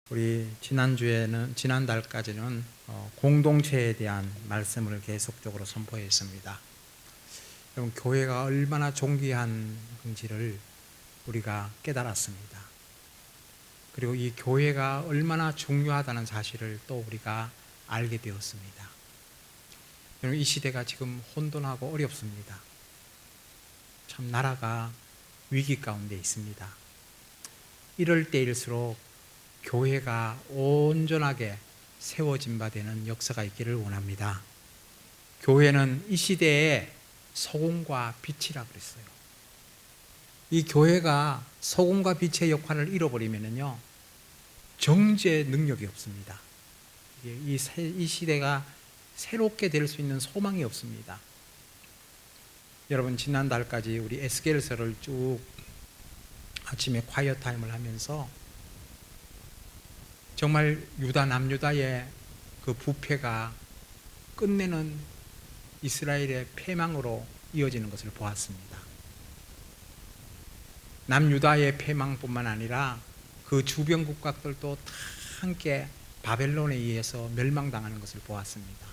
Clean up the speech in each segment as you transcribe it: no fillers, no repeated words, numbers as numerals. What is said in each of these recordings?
우리 지난달까지는 공동체에 대한 말씀을 계속적으로 선포했습니다. 여러분, 교회가 얼마나 존귀한 건지를 우리가 깨달았습니다. 그리고 이 교회가 얼마나 중요하다는 사실을 또 우리가 알게 되었습니다. 여러분, 이 시대가 지금 혼돈하고 어렵습니다. 참 나라가 위기 가운데 있습니다. 이럴 때일수록 교회가 온전하게 세워진 바 되는 역사가 있기를 원합니다. 교회는 이 시대의 소금과 빛이라 그랬어요. 이 교회가 소금과 빛의 역할을 잃어버리면요, 정죄 능력이 없습니다. 이 시대가 새롭게 될 수 있는 소망이 없습니다. 여러분, 지난달까지 우리 에스겔서를 쭉 아침에 콰이어 타임을 하면서 정말 남유다의 그 부패가 끝내는 이스라엘의 패망으로 이어지는 것을 보았습니다. 남유다의 패망뿐만 아니라 그 주변 국가들도 다 함께 바벨론에 의해서 멸망당하는 것을 보았습니다.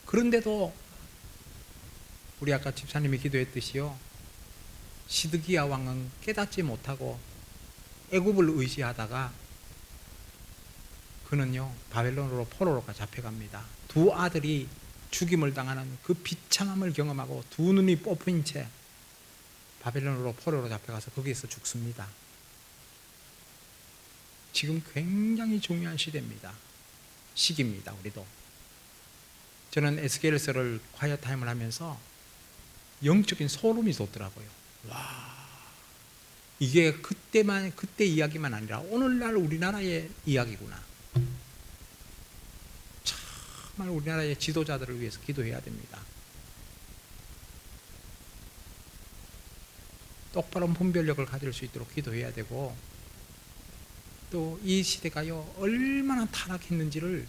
그런데도 우리 아까 집사님이 기도했듯이요, 시드기야 왕은 깨닫지 못하고 애굽을 의지하다가 그는요, 바벨론으로 포로로 잡혀갑니다. 두 아들이 죽임을 당하는 그 비참함을 경험하고 두 눈이 뽑힌 채 바벨론으로 포로로 잡혀가서 거기에서 죽습니다. 지금 굉장히 중요한 시기입니다. 우리도. 저는 에스겔서를 콰이어 타임을 하면서 영적인 소름이 돋더라고요. 와, 이게 그때 이야기만 아니라 오늘날 우리나라의 이야기구나. 정말 우리나라의 지도자들을 위해서 기도해야 됩니다. 똑바른 분별력을 가질 수 있도록 기도해야 되고, 또 이 시대가요, 얼마나 타락했는지를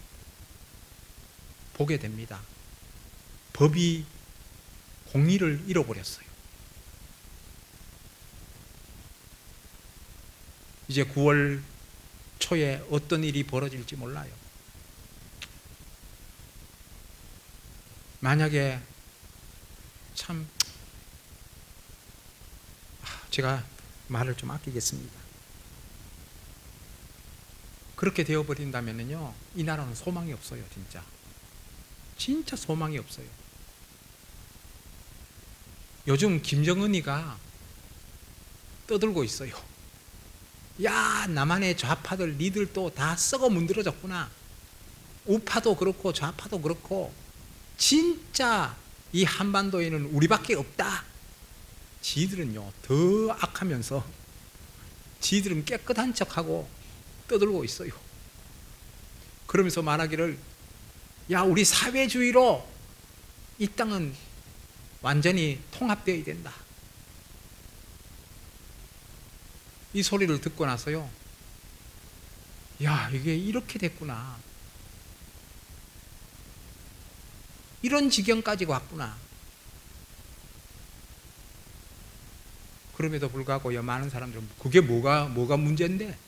보게 됩니다. 법이 공의를 잃어버렸어요. 이제 9월 초에 어떤 일이 벌어질지 몰라요. 만약에 제가 말을 좀 아끼겠습니다. 그렇게 되어버린다면요, 이 나라는 소망이 없어요. 진짜 소망이 없어요. 요즘 김정은이가 떠들고 있어요. 야, 남한의 좌파들, 니들도 다 썩어 문드러졌구나. 우파도 그렇고 좌파도 그렇고 진짜 이 한반도에는 우리밖에 없다. 지들은요, 더 악하면서 지들은 깨끗한 척하고 떠들고 있어요. 그러면서 말하기를, 야, 우리 사회주의로 이 땅은 완전히 통합되어야 된다. 이 소리를 듣고 나서요, 야, 이게 이렇게 됐구나. 이런 지경까지 왔구나. 그럼에도 불구하고 많은 사람들은 그게 뭐가 문제인데?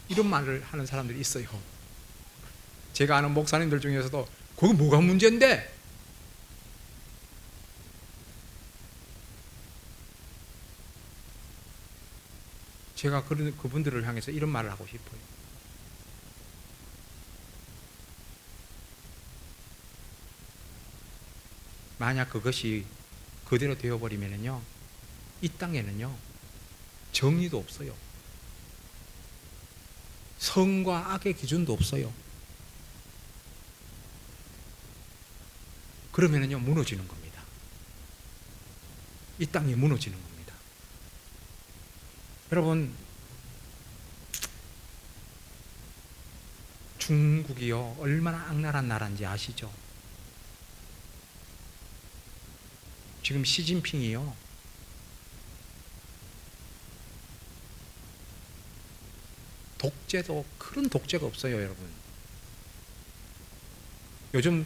이런 말을 하는 사람들이 있어요. 제가 아는 목사님들 중에서도 그게 뭐가 문제인데? 제가 그분들을 향해서 이런 말을 하고 싶어요. 만약 그것이 그대로 되어버리면요, 이 땅에는요, 정의도 없어요. 선과 악의 기준도 없어요. 그러면요, 무너지는 겁니다. 이 땅이 무너지는 겁니다. 여러분, 중국이요, 얼마나 악랄한 나라인지 아시죠? 지금 시진핑이요, 독재도 그런 독재가 없어요. 여러분, 요즘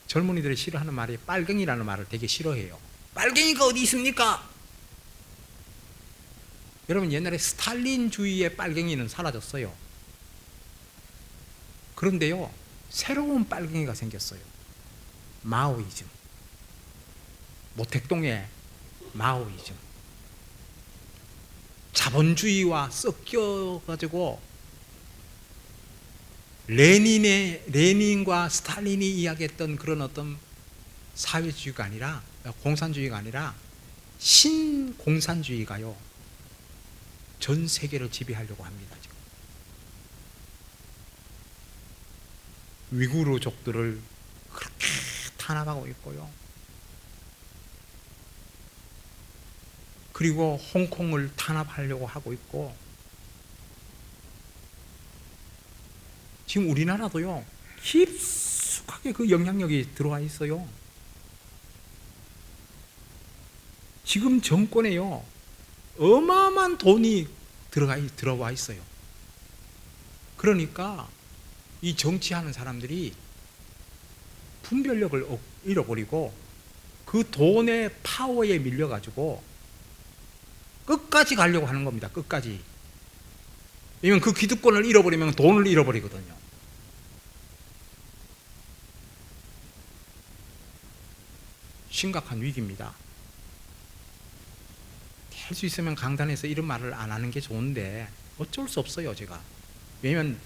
젊은이들이 싫어하는 말이 빨갱이라는 말을 되게 싫어해요. 빨갱이가 어디 있습니까? 여러분 옛날에 스탈린주의의 빨갱이는 사라졌어요. 그런데요, 새로운 빨갱이가 생겼어요. 마오이즘. 모택동의 마오이즘. 자본주의와 섞여가지고 레닌과 스탈린이 이야기했던 그런 어떤 사회주의가 아니라, 공산주의가 아니라 신공산주의가요, 전 세계를 지배하려고 합니다. 지금 위구르족들을 그렇게 탄압하고 있고요. 그리고 홍콩을 탄압하려고 하고 있고, 지금 우리나라도요, 깊숙하게 그 영향력이 들어와 있어요. 지금 정권에요, 어마어마한 돈이 들어와 있어요. 그러니까 이 정치하는 사람들이 분별력을 잃어버리고 그 돈의 파워에 밀려가지고 끝까지 가려고 하는 겁니다. 끝까지. 왜냐면 그 기득권을 잃어버리면 돈을 잃어버리거든요. 심각한 위기입니다. 할 수 있으면 강단에서 이런 말을 안 하는 게 좋은데 어쩔 수 없어요, 제가. 왜냐면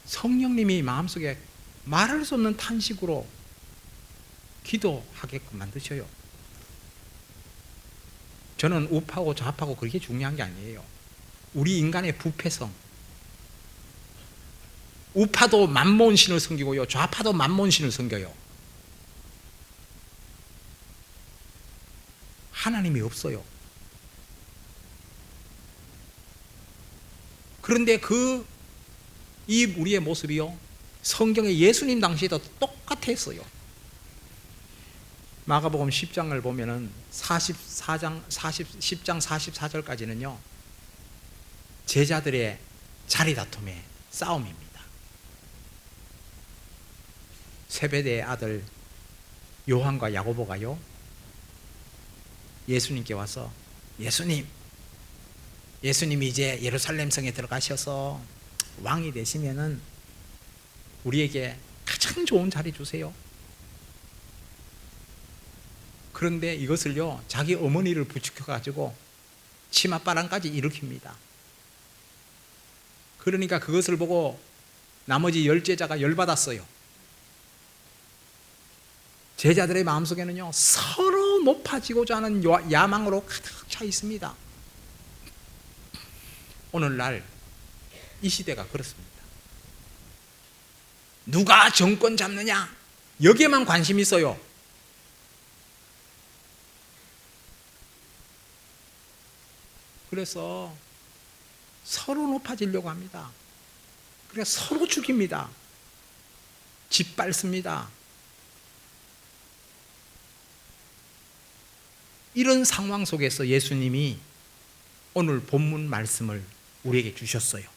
성령님이 마음속에 말할 수 없는 탄식으로 기도하게끔 만드셔요. 저는 우파고 좌파고 그렇게 중요한 게 아니에요. 우리 인간의 부패성. 우파도 만몬신을 섬기고요, 좌파도 만몬신을 섬겨요. 하나님이 없어요. 그런데 이 우리의 모습이요, 성경의 예수님 당시에도 똑같았어요. 마가복음 10장을 보면은 10장 44절까지는요, 제자들의 자리 다툼의 싸움입니다. 세베대의 아들 요한과 야고보가요, 예수님께 와서 예수님이 이제 예루살렘 성에 들어가셔서 왕이 되시면은 우리에게 가장 좋은 자리 주세요. 그런데 이것을요, 자기 어머니를 부추겨가지고 치맛바람까지 일으킵니다. 그러니까 그것을 보고 나머지 10제자가 열받았어요. 제자들의 마음속에는요, 서로 높아지고자 하는 야망으로 가득 차 있습니다. 오늘날 이 시대가 그렇습니다. 누가 정권 잡느냐, 여기에만 관심이 있어요. 그래서 서로 높아지려고 합니다. 그래서 서로 죽입니다. 짓밟습니다. 이런 상황 속에서 예수님이 오늘 본문 말씀을 우리에게 주셨어요.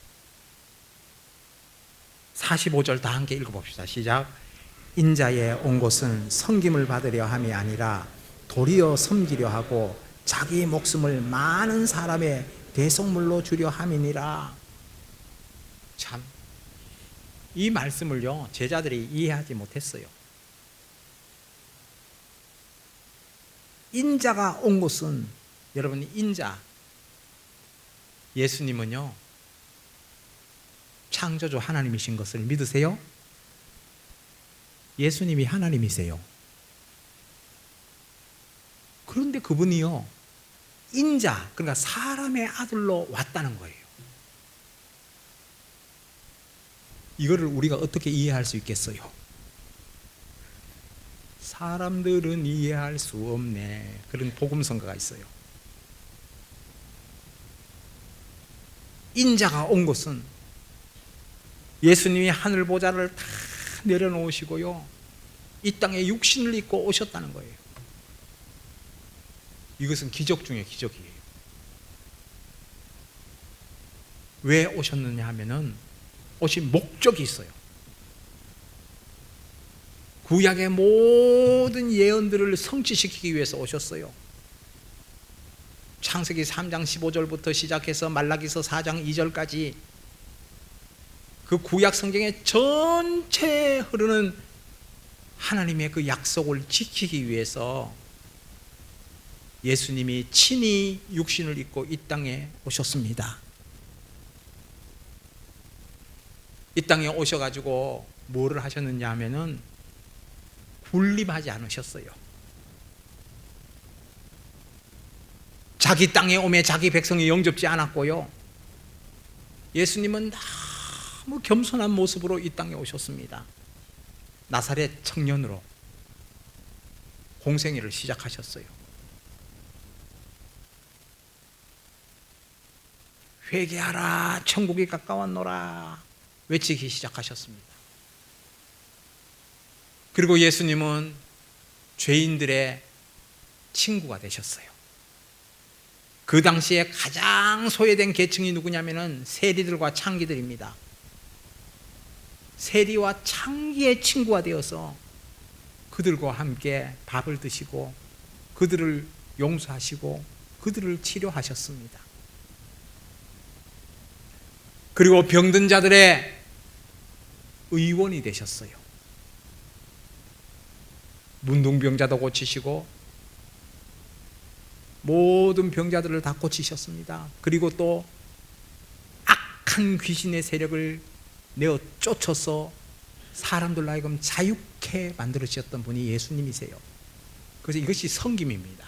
45절 다 함께 읽어봅시다. 시작. 인자에 온 곳은 섬김을 받으려 함이 아니라 도리어 섬기려 하고 자기 목숨을 많은 사람의 대속물로 주려 함이니라. 참, 이 말씀을요, 제자들이 이해하지 못했어요. 인자가 온 곳은, 여러분, 인자, 예수님은요, 창조주 하나님이신 것을 믿으세요? 예수님이 하나님이세요. 그런데 그분이요, 인자, 그러니까 사람의 아들로 왔다는 거예요. 이거를 우리가 어떻게 이해할 수 있겠어요? 사람들은 이해할 수 없네, 그런 복음성가가 있어요. 인자가 온 것은 예수님이 하늘 보좌를 다 내려놓으시고요, 이 땅에 육신을 입고 오셨다는 거예요. 이것은 기적 중에 기적이에요. 왜 오셨느냐 하면은 오신 목적이 있어요. 구약의 모든 예언들을 성취시키기 위해서 오셨어요. 창세기 3장 15절부터 시작해서 말라기서 4장 2절까지 그 구약 성경의 전체에 흐르는 하나님의 그 약속을 지키기 위해서 예수님이 친히 육신을 입고 이 땅에 오셨습니다. 이 땅에 오셔가지고 뭐를 하셨느냐 하면은 군림하지 않으셨어요. 자기 땅에 오매 자기 백성이 영접지 않았고요. 예수님은 너무 겸손한 모습으로 이 땅에 오셨습니다. 나사렛 청년으로 공생애를 시작하셨어요. 회개하라, 천국이 가까웠노라 외치기 시작하셨습니다. 그리고 예수님은 죄인들의 친구가 되셨어요. 그 당시에 가장 소외된 계층이 누구냐면은 세리들과 창기들입니다. 세리와 창기의 친구가 되어서 그들과 함께 밥을 드시고 그들을 용서하시고 그들을 치료하셨습니다. 그리고 병든 자들의 의원이 되셨어요. 문둥병자도 고치시고 모든 병자들을 다 고치셨습니다. 그리고 또 악한 귀신의 세력을 내어 쫓아서 사람들 하여금 자유케 만들으셨던 분이 예수님이세요. 그래서 이것이 섬김입니다.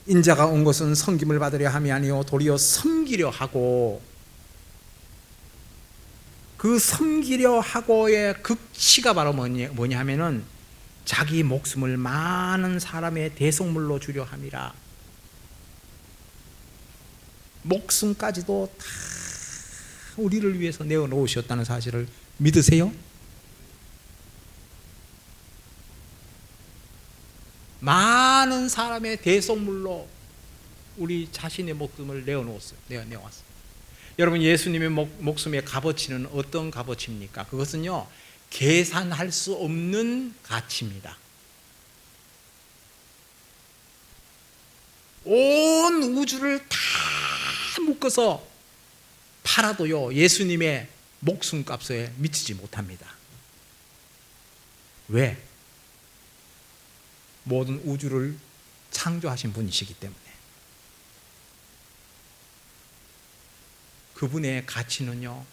인자가 온 것은 섬김을 받으려 함이 아니요 도리어 섬기려 하고, 그 섬기려 하고의 극치가 바로 뭐냐 하면은 자기 목숨을 많은 사람의 대속물로 주려 함이라. 목숨까지도 다 우리를 위해서 내어놓으셨다는 사실을 믿으세요? 많은 사람의 대속물로 우리 자신의 목숨을 내어놓았어요. 내어왔어요. 여러분, 예수님의 목숨의 값어치는 어떤 값어치입니까? 그것은요, 계산할 수 없는 가치입니다. 온 우주를 다 묶어서 팔아도요, 예수님의 목숨값에 미치지 못합니다. 왜? 모든 우주를 창조하신 분이시기 때문에. 그분의 가치는요,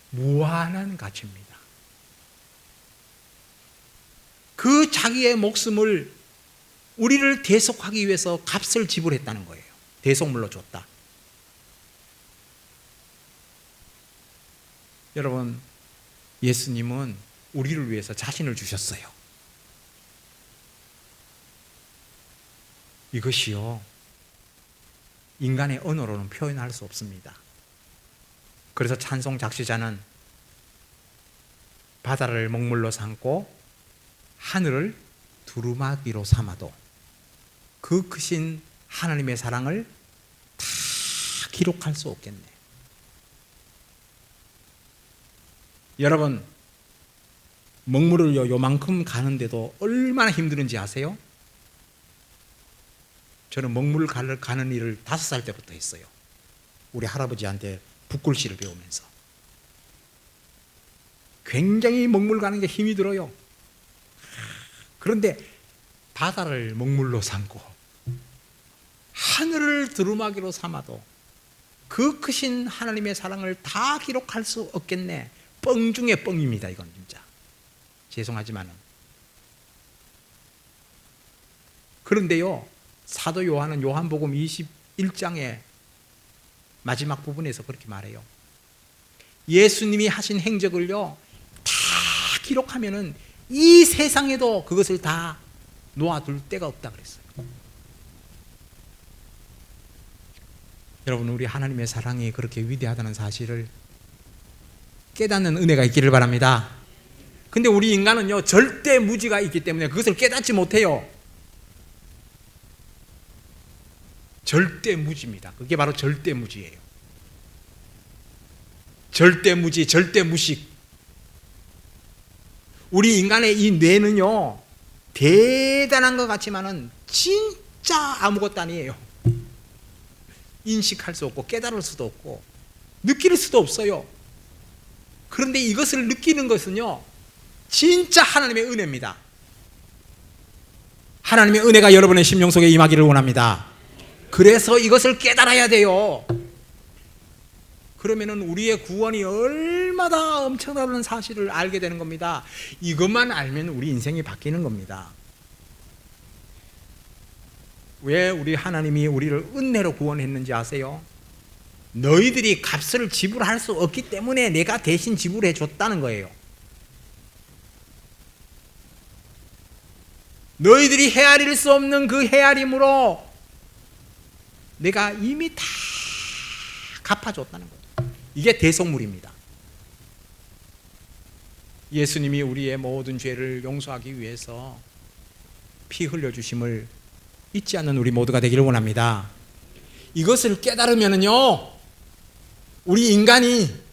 무한한 가치입니다. 그 자기의 목숨을 우리를 대속하기 위해서 값을 지불했다는 거예요. 대속물로 줬다. 여러분, 예수님은 우리를 위해서 자신을 주셨어요. 이것이요, 인간의 언어로는 표현할 수 없습니다. 그래서 찬송 작시자는 바다를 먹물로 삼고 하늘을 두루마기로 삼아도 그 크신 하나님의 사랑을 다 기록할 수 없겠네. 여러분, 먹물을 요만큼 가는데도 얼마나 힘드는지 아세요? 저는 먹물을 가는 일을 5살 때부터 했어요. 우리 할아버지한테 붓글씨를 배우면서. 굉장히 먹물 가는 게 힘이 들어요. 그런데 바다를 먹물로 삼고 하늘을 두루마기로 삼아도 그 크신 하나님의 사랑을 다 기록할 수 없겠네. 뻥 중에 뻥입니다. 이건 진짜 죄송하지만은. 그런데요, 사도 요한은 요한복음 21장의 마지막 부분에서 그렇게 말해요. 예수님이 하신 행적을요 다 기록하면은 이 세상에도 그것을 다 놓아둘 데가 없다 그랬어요. 여러분, 우리 하나님의 사랑이 그렇게 위대하다는 사실을 깨닫는 은혜가 있기를 바랍니다. 근데 우리 인간은요, 절대 무지가 있기 때문에 그것을 깨닫지 못해요. 절대 무지입니다. 그게 바로 절대 무지예요. 절대 무지, 절대 무식. 우리 인간의 이 뇌는요, 대단한 것 같지만은 진짜 아무것도 아니에요. 인식할 수 없고 깨달을 수도 없고 느낄 수도 없어요. 그런데 이것을 느끼는 것은요, 진짜 하나님의 은혜입니다. 하나님의 은혜가 여러분의 심령 속에 임하기를 원합니다. 그래서 이것을 깨달아야 돼요. 그러면은 우리의 구원이 얼마나 엄청나다는 사실을 알게 되는 겁니다. 이것만 알면 우리 인생이 바뀌는 겁니다. 왜 우리 하나님이 우리를 은혜로 구원했는지 아세요? 너희들이 값을 지불할 수 없기 때문에 내가 대신 지불해 줬다는 거예요. 너희들이 헤아릴 수 없는 그 헤아림으로 내가 이미 다 갚아줬다는 거예요. 이게 대속물입니다. 예수님이 우리의 모든 죄를 용서하기 위해서 피 흘려주심을 잊지 않는 우리 모두가 되기를 원합니다. 이것을 깨달으면요, 우리 인간이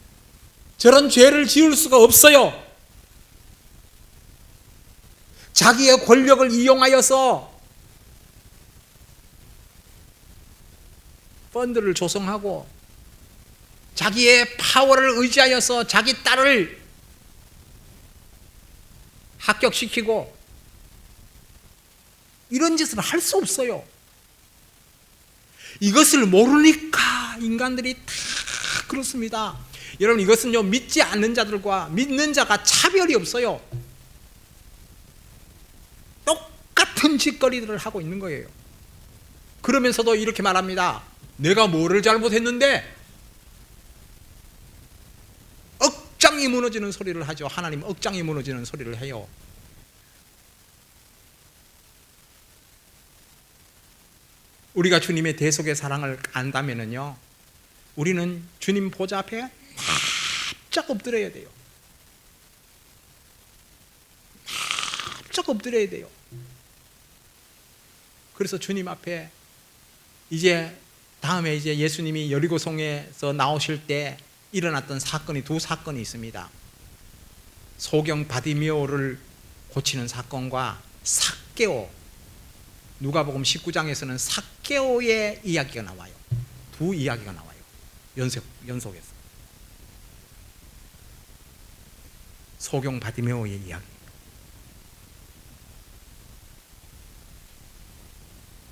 저런 죄를 지을 수가 없어요. 자기의 권력을 이용하여서 펀드를 조성하고 자기의 파워를 의지하여서 자기 딸을 합격시키고 이런 짓을 할 수 없어요. 이것을 모르니까 인간들이 다 그렇습니다. 여러분, 이것은요, 믿지 않는 자들과 믿는 자가 차별이 없어요. 똑같은 짓거리들을 하고 있는 거예요. 그러면서도 이렇게 말합니다. 내가 뭐를 잘못했는데? 억장이 무너지는 소리를 하죠. 하나님 억장이 무너지는 소리를 해요. 우리가 주님의 대속의 사랑을 안다면은요, 우리는 주님 보좌 앞에 납작 엎드려야 돼요. 납작 엎드려야 돼요. 그래서 주님 앞에 다음에 예수님이 여리고성에서 나오실 때 일어났던 사건이 두 사건이 있습니다. 소경 바디메오를 고치는 사건과 삭개오, 누가복음 19장에서는 삭개오의 이야기가 나와요. 두 이야기가 나와요. 연속해서. 소경 바디메오의 이야기.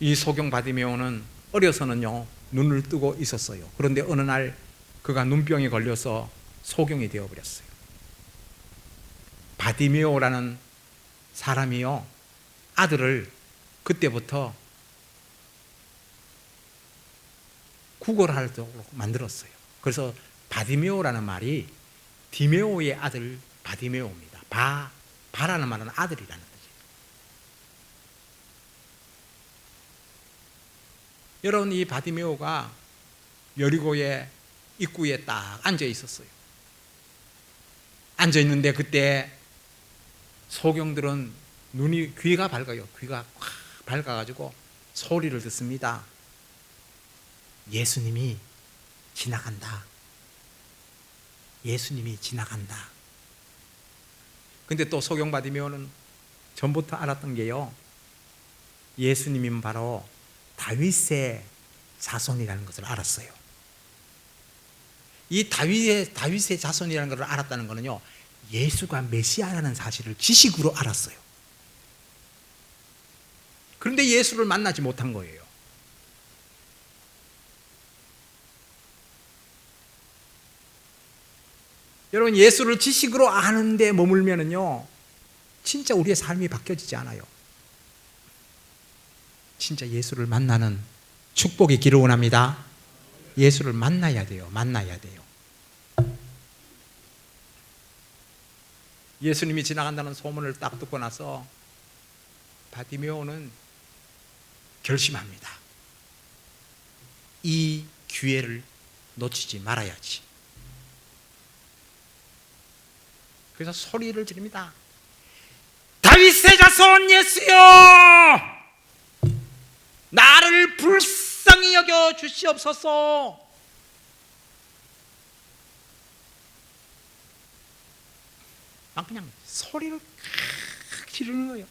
이 소경 바디메오는 어려서는요, 눈을 뜨고 있었어요. 그런데 어느 날 그가 눈병에 걸려서 소경이 되어버렸어요. 바디메오라는 사람이요, 아들을 그때부터 구걸하도록 만들었어요. 그래서 바디메오라는 말이 디메오의 아들 바디메오입니다. 바라는 말은 아들이라는 거죠. 여러분, 이 바디메오가 여리고의 입구에 딱 앉아 있었어요. 앉아 있는데 그때 소경들은 귀가 밝아요. 귀가 확 밝아가지고 소리를 듣습니다. 예수님이 지나간다. 예수님이 지나간다. 근데 또 소경 바디메오는 전부터 알았던 게요, 예수님은 바로 다윗의 자손이라는 것을 알았어요. 이 다윗의 자손이라는 것을 알았다는 것은요, 예수가 메시아라는 사실을 지식으로 알았어요. 그런데 예수를 만나지 못한 거예요. 여러분, 예수를 지식으로 아는데 머물면은요, 진짜 우리의 삶이 바뀌어지지 않아요. 진짜 예수를 만나는 축복이 있기를 원합니다. 예수를 만나야 돼요. 만나야 돼요. 예수님이 지나간다는 소문을 딱 듣고 나서 바디메오는 결심합니다. 이 기회를 놓치지 말아야지. 그래서 소리를 지릅니다. 다윗의 자손 예수여, 나를 불쌍히 여겨 주시옵소서. 막 그냥 소리를 지르는 거예요.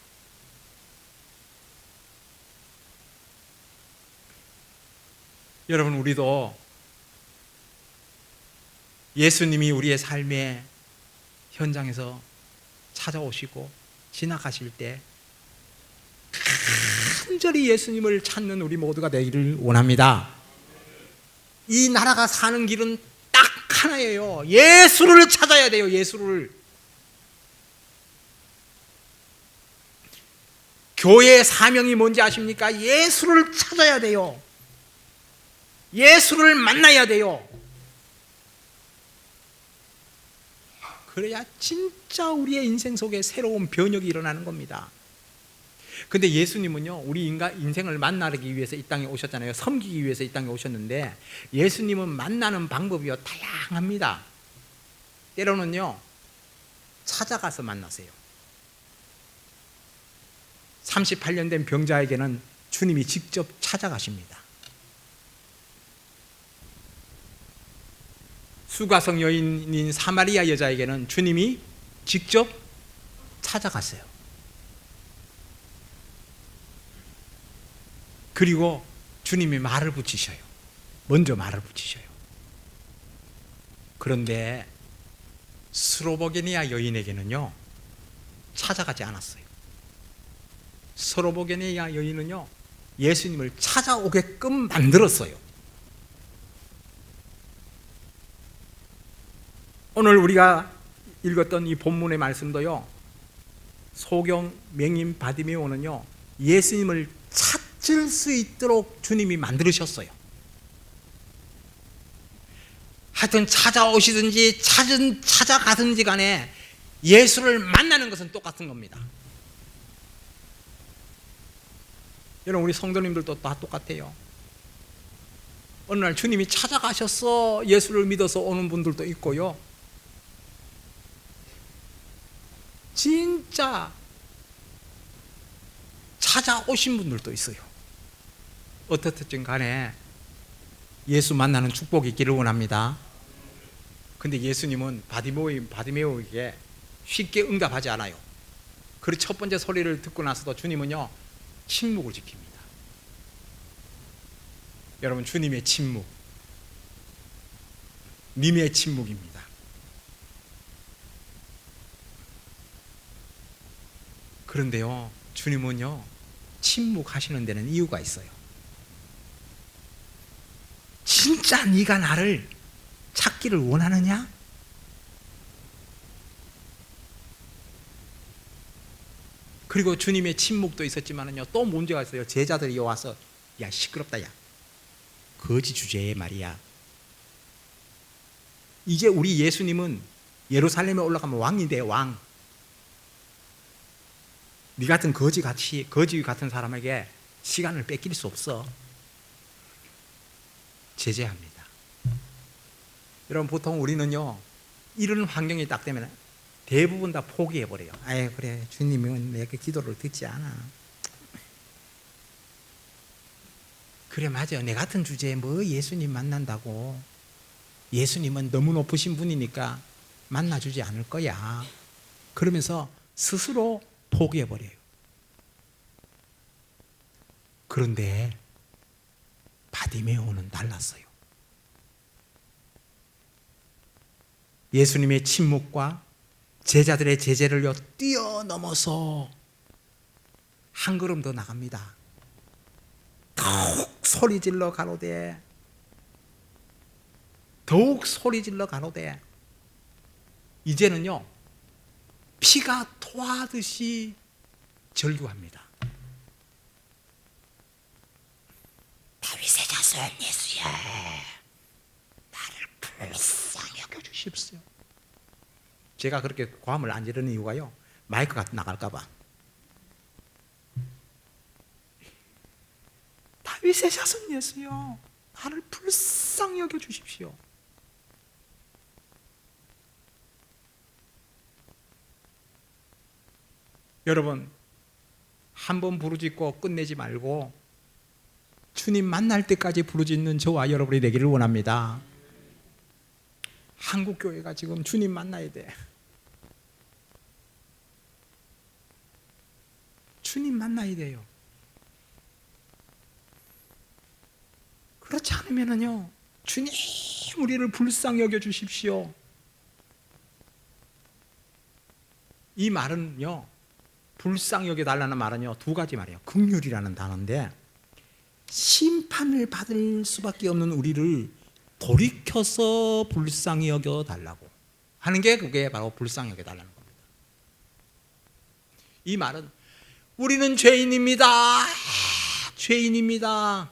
여러분, 우리도 예수님이 우리의 삶의 현장에서 찾아오시고 지나가실 때 간절히 예수님을 찾는 우리 모두가 되기를 원합니다. 이 나라가 사는 길은 딱 하나예요. 예수를 찾아야 돼요. 예수를. 교회의 사명이 뭔지 아십니까? 예수를 찾아야 돼요. 예수를 만나야 돼요. 그래야 진짜 우리의 인생 속에 새로운 변혁이 일어나는 겁니다. 근데 예수님은요, 우리 인생을 만나기 위해서 이 땅에 오셨잖아요. 섬기기 위해서 이 땅에 오셨는데, 예수님은 만나는 방법이요 다양합니다. 때로는요 찾아가서 만나세요. 38년 된 병자에게는 주님이 직접 찾아가십니다. 수가성 여인인 사마리아 여자에게는 주님이 직접 찾아갔어요. 그리고 주님이 말을 붙이셔요. 먼저 말을 붙이셔요. 그런데 스로보게니아 여인에게는요 찾아가지 않았어요. 스로보게니아 여인은요 예수님을 찾아오게끔 만들었어요. 오늘 우리가 읽었던 이 본문의 말씀도요, 소경 맹인 바디메오는요 예수님을 찾을 수 있도록 주님이 만들으셨어요. 하여튼 찾아오시든지 찾아가든지 간에 예수를 만나는 것은 똑같은 겁니다. 여러분, 우리 성도님들도 다 똑같아요. 어느 날 주님이 찾아가셨어 예수를 믿어서 오는 분들도 있고요, 진짜 찾아오신 분들도 있어요. 어떻든 간에 예수 만나는 축복이 있기를 원합니다. 근데 예수님은 바디메오에게 쉽게 응답하지 않아요. 그 첫 번째 소리를 듣고 나서도 주님은요 침묵을 지킵니다. 여러분, 주님의 침묵, 님의 침묵입니다. 그런데요 주님은요 침묵하시는 데는 이유가 있어요. 진짜 네가 나를 찾기를 원하느냐? 그리고 주님의 침묵도 있었지만은요 또 문제가 있어요. 제자들이 와서 야 시끄럽다, 야 거지 주제에 말이야. 이제 우리 예수님은 예루살렘에 올라가면 왕이 돼, 왕. 네 같은 거지 같은 사람에게 시간을 뺏길 수 없어. 제재합니다. 여러분, 보통 우리는요 이런 환경이 딱 되면 대부분 다 포기해버려요. 아이 그래, 주님은 내 기도를 듣지 않아. 그래 맞아, 내 같은 주제에 뭐 예수님 만난다고. 예수님은 너무 높으신 분이니까 만나주지 않을 거야. 그러면서 스스로 포기해버려요. 그런데 바디메오는 달랐어요. 예수님의 침묵과 제자들의 제재를요 뛰어넘어서 한 걸음 더 나갑니다. 더욱 소리질러 가로되, 더욱 소리질러 가로되, 이제는요 피가 토하듯이 절규합니다. 다윗의 자손 예수야, 나를 불쌍히 여겨주십시오. 제가 그렇게 고함을 안 지르는 이유가요 마이크가 나갈까 봐. 다윗의 자손 예수여, 나를 불쌍히 여겨주십시오. 여러분, 한번 부르짖고 끝내지 말고 주님 만날 때까지 부르짖는 저와 여러분이 되기를 원합니다. 한국교회가 지금 주님 만나야 돼. 주님 만나야 돼요. 그렇지 않으면요, 주님 우리를 불쌍히 여겨 주십시오. 이 말은요, 불쌍히 여겨 달라는 말은요, 두 가지 말이에요. 긍휼이라는 단어인데, 심판을 받을 수밖에 없는 우리를 돌이켜서 불쌍히 여겨 달라고 하는 게, 그게 바로 불쌍히 여겨 달라는 겁니다. 이 말은 우리는 죄인입니다. 죄인입니다.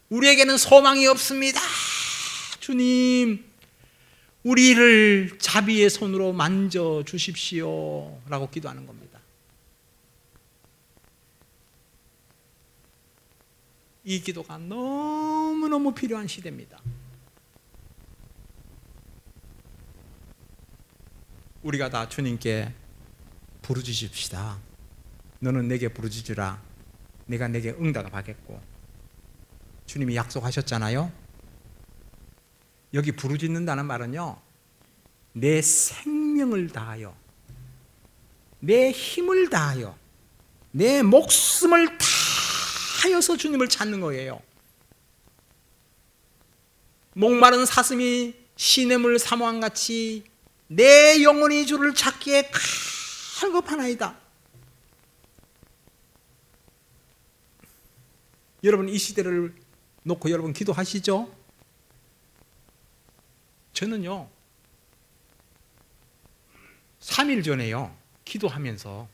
우리에게는 소망이 없습니다. 주님, 우리를 자비의 손으로 만져 주십시오 라고 기도하는 겁니다. 이 기도가 너무너무 필요한 시대입니다. 우리가 다 주님께 부르짖읍시다. 너는 내게 부르짖으라. 내가 내게 응답하겠고. 주님이 약속하셨잖아요. 여기 부르짖는다는 말은요, 내 생명을 다하여, 내 힘을 다하여, 내 목숨을 다하여서 주님을 찾는 거예요. 목마른 사슴이 시냇물 사모함같이 내 영혼이 주를 찾기에 갈급하나이다. 여러분, 이 시대를 놓고 여러분 기도하시죠? 저는요, 3일 전에요, 기도하면서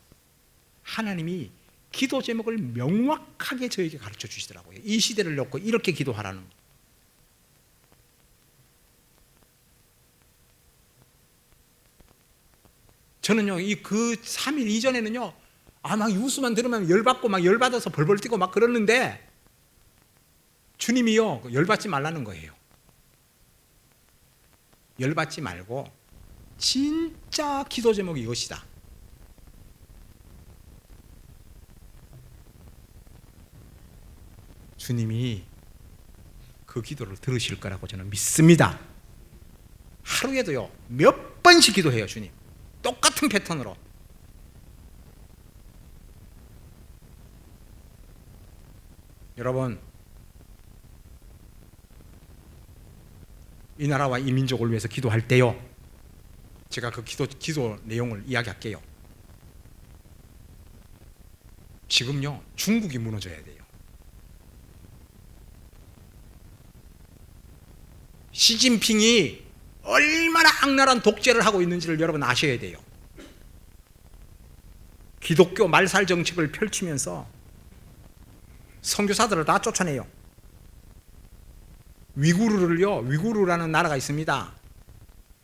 하나님이 기도 제목을 명확하게 저에게 가르쳐 주시더라고요. 이 시대를 놓고 이렇게 기도하라는 거. 저는요, 그 3일 이전에는요, 막 뉴스만 들으면 열받고 막 열받아서 벌벌 뛰고 막 그러는데, 주님이요, 열받지 말라는 거예요. 열받지 말고 진짜 기도 제목이 이것이다. 주님이 그 기도를 들으실 거라고 저는 믿습니다. 하루에도요, 몇 번씩 기도해요, 주님. 똑같은 패턴으로. 여러분, 이 나라와 이 민족을 위해서 기도할 때요, 제가 그 기도 내용을 이야기할게요. 지금요, 중국이 무너져야 돼요. 시진핑이 얼마나 악랄한 독재를 하고 있는지를 여러분 아셔야 돼요. 기독교 말살 정책을 펼치면서 선교사들을 다 쫓아내요. 위구르라는 나라가 있습니다.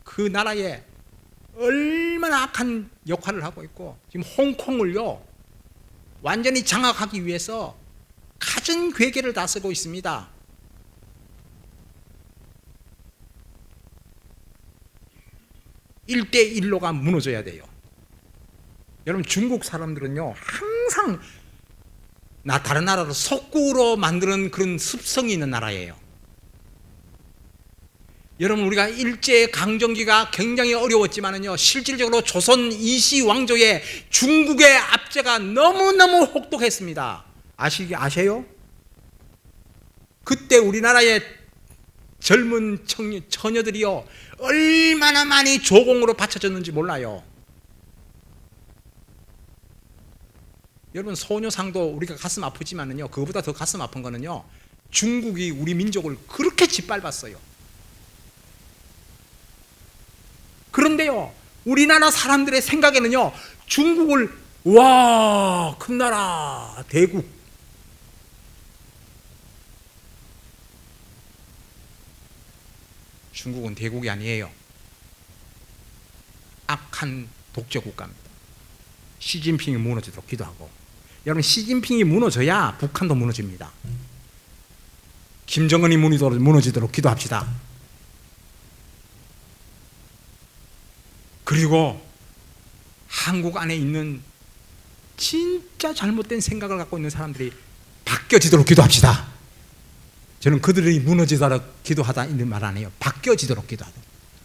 그 나라에 얼마나 악한 역할을 하고 있고, 지금 홍콩을요, 완전히 장악하기 위해서 갖은 괴계를 다 쓰고 있습니다. 일대일로가 무너져야 돼요. 여러분, 중국 사람들은요, 항상 다른 나라로 속구로 만드는 그런 습성이 있는 나라예요. 여러분, 우리가 일제 강점기가 굉장히 어려웠지만은요, 실질적으로 조선 이시 왕조의 중국의 압제가 너무너무 혹독했습니다. 아세요? 그때 우리나라의 젊은 처녀들이요, 얼마나 많이 조공으로 바쳐졌는지 몰라요. 여러분, 소녀상도 우리가 가슴 아프지만은요, 그거보다 더 가슴 아픈 거는요, 중국이 우리 민족을 그렇게 짓밟았어요. 그런데요, 우리나라 사람들의 생각에는요, 중국을, 와, 큰 나라, 대국. 중국은 대국이 아니에요. 악한 독재 국가입니다. 시진핑이 무너지도록 기도하고, 여러분, 시진핑이 무너져야 북한도 무너집니다. 김정은이 무너지도록 기도합시다. 그리고 한국 안에 있는 진짜 잘못된 생각을 갖고 있는 사람들이 바뀌어지도록 기도합시다. 저는 그들이 무너지도록 기도하다 이런 말 안 해요. 바뀌어지도록 기도하다.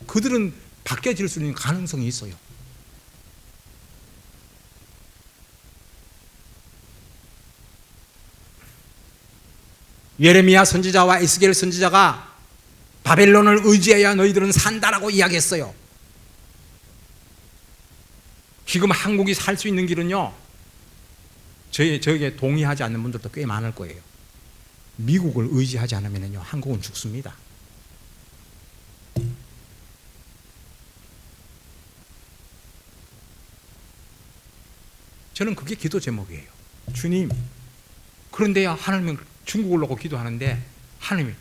그들은 바뀌어질 수 있는 가능성이 있어요. 예레미야 선지자와 에스겔 선지자가 바벨론을 의지해야 너희들은 산다라고 이야기했어요. 지금 한국이 살 수 있는 길은요, 저에게 동의하지 않는 분들도 꽤 많을 거예요. 미국을 의지하지 않으면요, 한국은 죽습니다. 저는 그게 기도 제목이에요. 주님, 그런데요, 하나님은 중국을 놓고 기도하는데, 하나님이,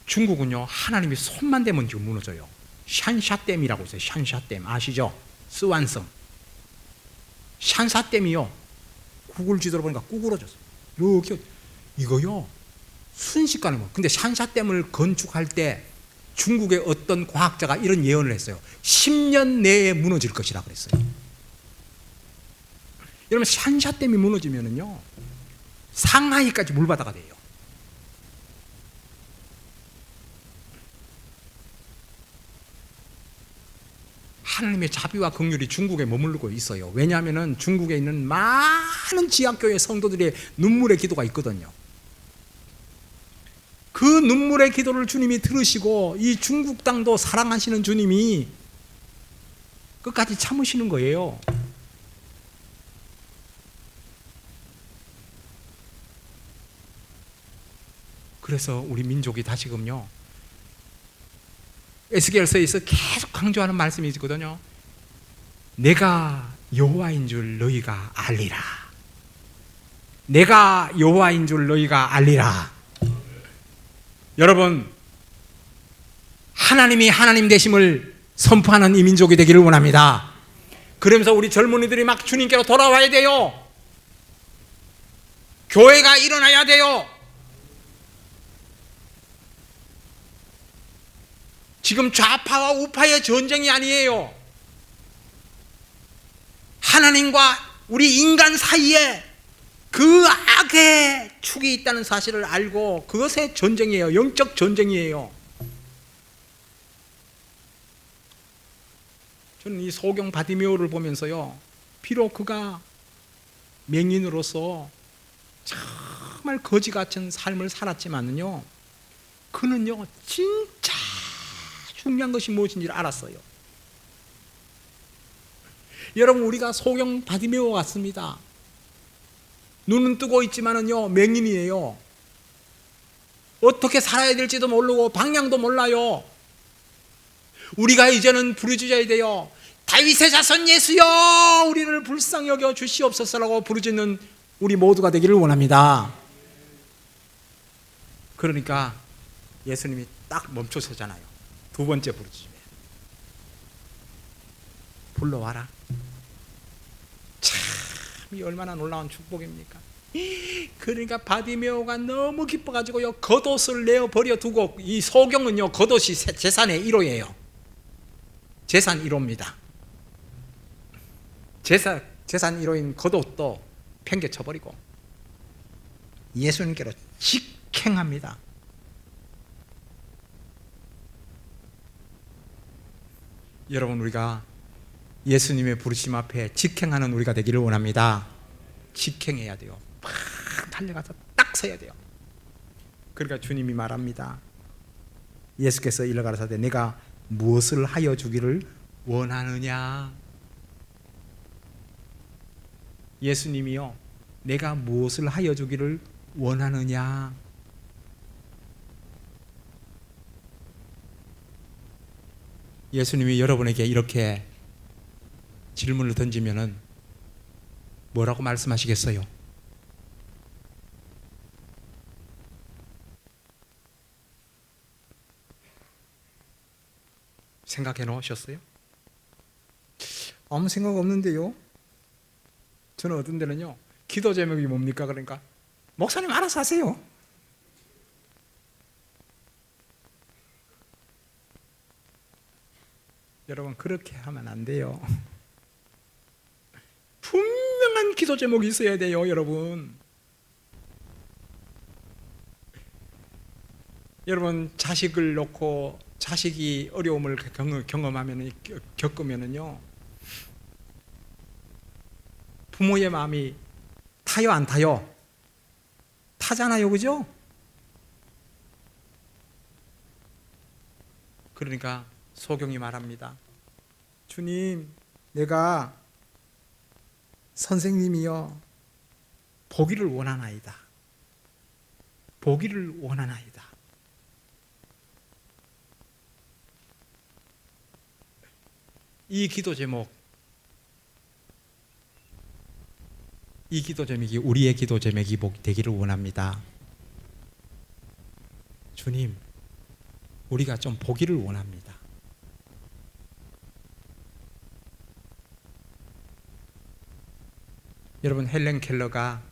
중국은요, 하나님이 손만 대면 지금 무너져요. 샨샤댐이라고 있어요. 샨샤댐 아시죠? 스완성. 샨샤댐이요, 구글 지도로 보니까 구부러졌어요. 이렇게. 이거요, 순식간에 뭐. 근데 샨샤댐을 건축할 때 중국의 어떤 과학자가 이런 예언을 했어요. 10년 내에 무너질 것이라 그랬어요. 여러분, 샨샤댐이 무너지면은요, 상하이까지 물바다가 돼요. 하나님의 자비와 긍휼이 중국에 머무르고 있어요. 왜냐하면 중국에 있는 많은 지하교회 성도들의 눈물의 기도가 있거든요. 그 눈물의 기도를 주님이 들으시고 이 중국 땅도 사랑하시는 주님이 끝까지 참으시는 거예요. 그래서 우리 민족이 다시금요, 에스겔서에서 계속 강조하는 말씀이 있거든요. 내가 여호와인 줄 너희가 알리라. 내가 여호와인 줄 너희가 알리라. 여러분, 하나님이 하나님 되심을 선포하는 이 민족이 되기를 원합니다. 그러면서 우리 젊은이들이 막 주님께로 돌아와야 돼요. 교회가 일어나야 돼요. 지금 좌파와 우파의 전쟁이 아니에요. 하나님과 우리 인간 사이에 그 악의 축이 있다는 사실을 알고 그것의 전쟁이에요. 영적 전쟁이에요. 저는 이 소경 바디메오를 보면서요, 비록 그가 맹인으로서 정말 거지 같은 삶을 살았지만요, 그는요 진짜 중요한 것이 무엇인지를 알았어요. 여러분, 우리가 소경 바디메오 같습니다. 눈은 뜨고 있지만은요, 맹인이에요. 어떻게 살아야 될지도 모르고 방향도 몰라요. 우리가 이제는 부르짖어야 돼요. 다윗의 자손 예수여, 우리를 불쌍히 여겨 주시옵소서라고 부르짖는 우리 모두가 되기를 원합니다. 그러니까 예수님이 딱 멈춰서잖아요. 두 번째 부르짖음에 불러와라. 참, 이 얼마나 놀라운 축복입니까? 그러니까 바디메오가 너무 기뻐가지고요, 겉옷을 내어 버려 두고, 이 소경은요, 겉옷이 재산의 1호예요. 재산 1호입니다. 재산 1호인 겉옷도 팽개쳐버리고 예수님께로 직행합니다. 여러분, 우리가 예수님의 부르심 앞에 직행하는 우리가 되기를 원합니다. 직행해야 돼요. 막 달려가서 딱 서야 돼요. 그러니까 주님이 말합니다. 예수께서 일러 가라사대 내가 무엇을 하여 주기를 원하느냐. 예수님이요, 내가 무엇을 하여 주기를 원하느냐. 예수님이 여러분에게 이렇게 질문을 던지면은 뭐라고 말씀하시겠어요? 생각해 놓으셨어요? 아무 생각 없는데요. 저는 어떤 데는요, 기도 제목이 뭡니까? 그러니까 목사님 알아서 하세요. 여러분, 그렇게 하면 안 돼요. 분명한 기도 제목이 있어야 돼요, 여러분. 여러분, 자식을 놓고 자식이 어려움을 겪으면은요, 부모의 마음이 타요, 안 타요? 타잖아요, 그죠? 그러니까 소경이 말합니다. 주님, 내가 선생님이여 보기를 원하나이다. 보기를 원하나이다. 이 기도 제목이 우리의 기도 제목이 되기를 원합니다. 주님, 우리가 좀 보기를 원합니다. 여러분, 헬렌 켈러가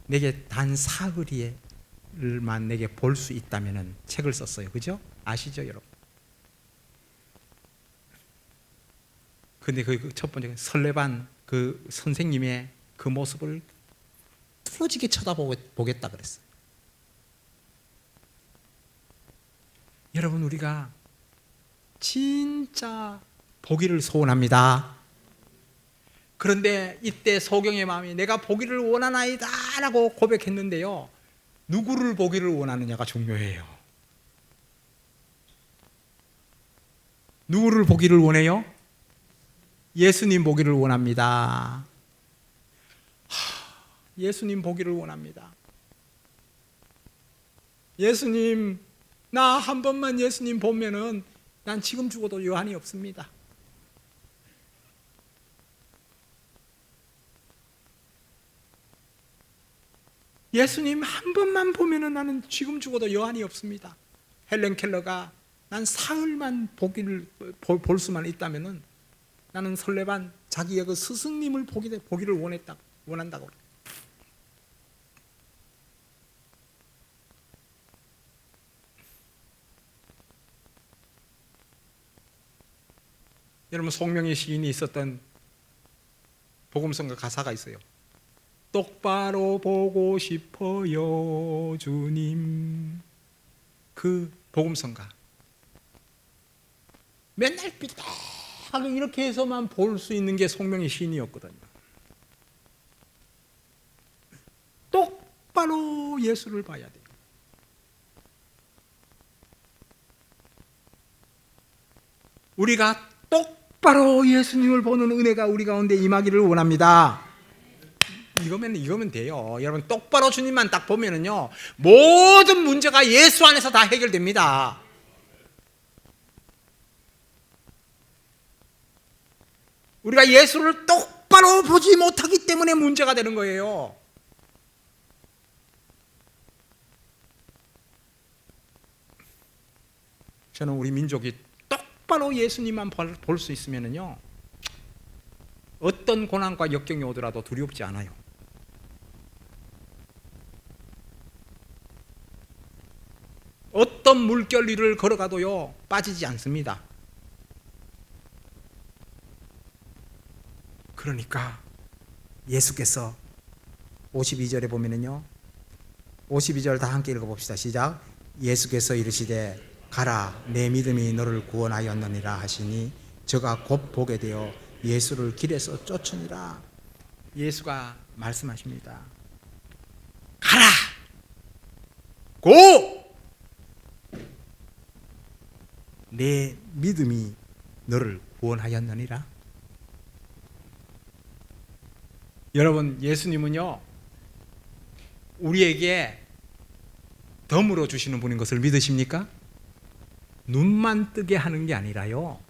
내게 단 사흘만 내게 볼 수 있다면 책을 썼어요. 그죠? 아시죠, 여러분? 근데 그 첫 번째 설레반 그 선생님의 그 모습을 뚫어지게 쳐다보겠다 그랬어요. 여러분, 우리가 진짜 보기를 소원합니다. 그런데 이때 소경의 마음이 내가 보기를 원하나이다 라고 고백했는데요, 누구를 보기를 원하느냐가 중요해요. 누구를 보기를 원해요? 예수님 보기를 원합니다. 예수님 보기를 원합니다. 예수님, 나 한 번만 예수님 보면은 난 지금 죽어도 여한이 없습니다. 예수님 한 번만 보면은 나는 지금 죽어도 여한이 없습니다. 헬렌 켈러가 난 사흘만 볼 수만 있다면은 나는 설레반 자기의 그 스승님을 보기를 원한다고. 여러분, 송명의 시인이 있었던 복음성가 가사가 있어요. 똑바로 보고 싶어요 주님. 그 복음성가 맨날 삐딱하게 이렇게 해서만 볼 수 있는 게 송명의 시인이었거든요. 똑바로 예수를 봐야 돼요. 우리가 똑바로 예수님을 보는 은혜가 우리 가운데 임하기를 원합니다. 이거면 돼요. 여러분, 똑바로 주님만 딱 보면은요, 모든 문제가 예수 안에서 다 해결됩니다. 우리가 예수를 똑바로 보지 못하기 때문에 문제가 되는 거예요. 저는 우리 민족이 똑바로 예수님만 볼 수 있으면은요, 어떤 고난과 역경이 오더라도 두렵지 않아요. 어떤 물결 위를 걸어가도요, 빠지지 않습니다. 그러니까 예수께서 52절에 보면은요, 52절 다 함께 읽어봅시다. 시작. 예수께서 이르시되 가라, 내 믿음이 너를 구원하였느니라 하시니 저가 곧 보게 되어 예수를 길에서 쫓으니라. 예수가 말씀하십니다. 가라, 고! 내 믿음이 너를 구원하였느니라. 여러분, 예수님은요, 우리에게 덤으로 주시는 분인 것을 믿으십니까? 눈만 뜨게 하는 게 아니라요,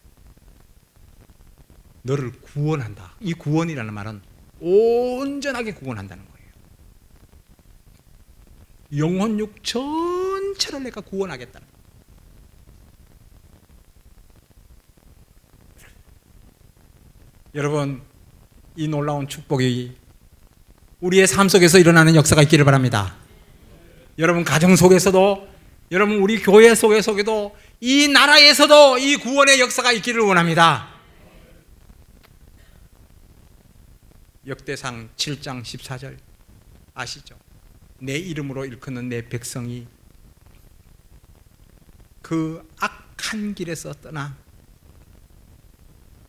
너를 구원한다. 이 구원이라는 말은 온전하게 구원한다는 거예요. 영혼육 전체를 내가 구원하겠다는 거예요. 여러분, 이 놀라운 축복이 우리의 삶 속에서 일어나는 역사가 있기를 바랍니다. 여러분 가정 속에서도, 여러분 우리 교회 속에서도, 이 나라에서도 이 구원의 역사가 있기를 원합니다. 역대상 7장 14절 아시죠? 내 이름으로 일컫는 내 백성이 그 악한 길에서 떠나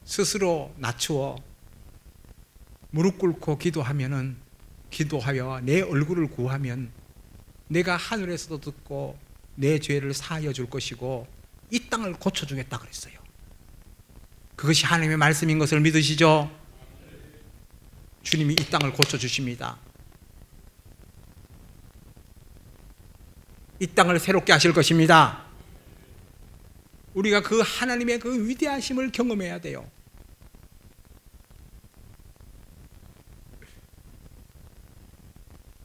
스스로 낮추어 무릎 꿇고 기도하여 내 얼굴을 구하면 내가 하늘에서도 듣고 내 죄를 사하여 줄 것이고 이 땅을 고쳐주겠다 그랬어요. 그것이 하나님의 말씀인 것을 믿으시죠? 주님이 이 땅을 고쳐주십니다. 이 땅을 새롭게 하실 것입니다. 우리가 그 하나님의 그 위대하심을 경험해야 돼요.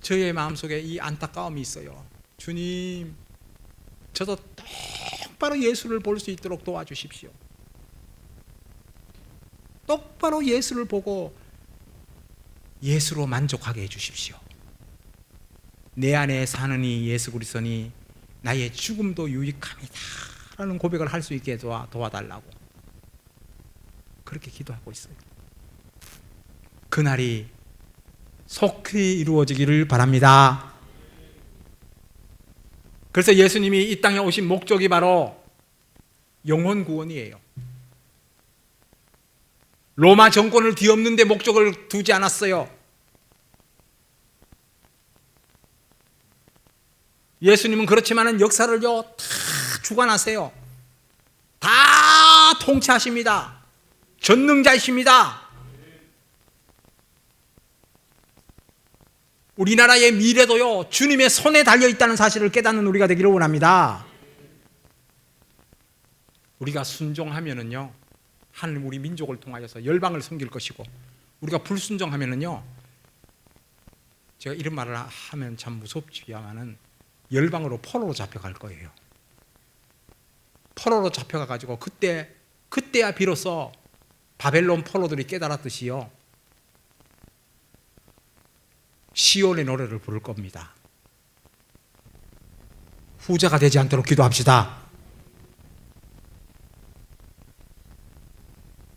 저의 마음속에 이 안타까움이 있어요. 주님, 저도 똑바로 예수를 볼 수 있도록 도와주십시오. 똑바로 예수를 보고 예수로 만족하게 해주십시오. 내 안에 사는 이 예수 그리스도니 나의 죽음도 유익함이다 라는 고백을 할 수 있게 도와달라고 그렇게 기도하고 있어요. 그날이 속히 이루어지기를 바랍니다. 그래서 예수님이 이 땅에 오신 목적이 바로 영혼 구원이에요. 로마 정권을 뒤엎는 데 목적을 두지 않았어요. 예수님은 그렇지만은 역사를요 다 주관하세요. 다 통치하십니다. 전능자이십니다. 우리나라의 미래도요 주님의 손에 달려있다는 사실을 깨닫는 우리가 되기를 원합니다. 우리가 순종하면은요 하나님 우리 민족을 통하여서 열방을 섬길 것이고, 우리가 불순종하면은요, 제가 이런 말을 하면 참 무섭지만은 열방으로 포로로 잡혀갈 거예요. 포로로 잡혀가가지고 그때야 비로소 바벨론 포로들이 깨달았듯이요 시온의 노래를 부를 겁니다. 후자가 되지 않도록 기도합시다.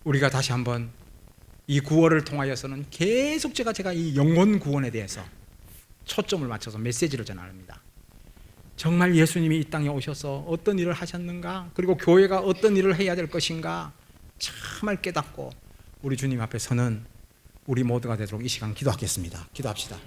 우리가 다시 한번 이 구원을 통하여서는 계속 제가 이 영혼 구원에 대해서 초점을 맞춰서 메시지를 전합니다. 정말 예수님이 이 땅에 오셔서 어떤 일을 하셨는가, 그리고 교회가 어떤 일을 해야 될 것인가 참을 깨닫고 우리 주님 앞에 서는 우리 모두가 되도록 이 시간 기도하겠습니다. 기도합시다.